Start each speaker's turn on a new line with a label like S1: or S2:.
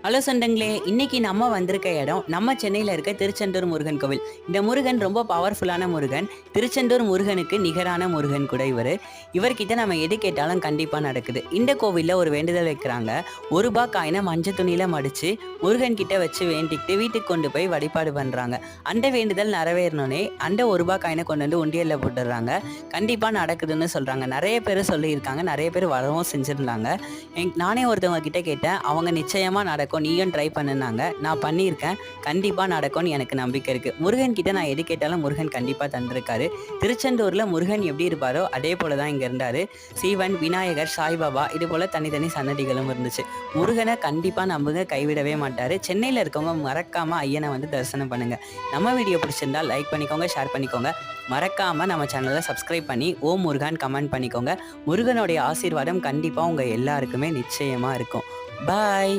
S1: Hello சொந்தங்களே, இன்னைக்கு நம்ம வந்திருக்க இடம் நம்ம சென்னையில் இருக்க திருச்செந்தூர் முருகன் கோவில். இந்த முருகன் ரொம்ப பவர்ஃபுல்லான முருகன். திருச்செந்தூர் முருகனுக்கு நிகரான முருகன் கூட இவர்கிட்ட நம்ம எது கேட்டாலும் கண்டிப்பாக நடக்குது. இந்த கோவிலில் ஒரு வேண்டுதல் வைக்கிறாங்க. ரூபா காயினை மஞ்சள் துணியில் மடித்து முருகன் கிட்ட வச்சு வேண்டிக்கிட்டு வீட்டுக்கு கொண்டு போய் வழிபாடு பண்ணுறாங்க. அந்த வேண்டுதல் நிறைவேறணுன்னே அந்த ரூபா காயினை கொண்டு வந்து உண்டியலில் போட்டுடுறாங்க. கண்டிப்பாக நடக்குதுன்னு சொல்கிறாங்க. நிறைய பேர் சொல்லியிருக்காங்க, நிறைய பேர் வரவும் செஞ்சுருந்தாங்க. நானே ஒருத்தவங்க கிட்ட கேட்டேன், அவங்க நிச்சயமாக நடக்கும், நீயும் ட்ரை பண்ணுனாங்க. நான் பண்ணியிருக்கேன், கண்டிப்பாக நடக்கும்னு எனக்கு நம்பிக்கை இருக்குது. முருகன் கிட்ட நான் எது கேட்டாலும் முருகன் கண்டிப்பாக தந்திருக்காரு. திருச்செந்தூரில் முருகன் எப்படி இருப்பாரோ அதே போல தான் இங்கே இருந்தார். சிவன், விநாயகர், சாய்பாபா இது போல் தனித்தனி சன்னதிகளும் இருந்துச்சு. முருகனை கண்டிப்பாக நம்புங்க, கைவிடவே மாட்டார். சென்னையில் இருக்கவங்க மறக்காமல் ஐயனை வந்து தரிசனம் பண்ணுங்கள். நம்ம வீடியோ பிடிச்சிருந்தா லைக் பண்ணிக்கோங்க, ஷேர் பண்ணிக்கோங்க. மறக்காமல் நம்ம சேனலை சப்ஸ்கிரைப் பண்ணி ஓம் முருகன் கமெண்ட் பண்ணிக்கோங்க. முருகனுடைய ஆசீர்வாதம் கண்டிப்பாக உங்கள் எல்லாருக்குமே நிச்சயமாக இருக்கும். பாய்.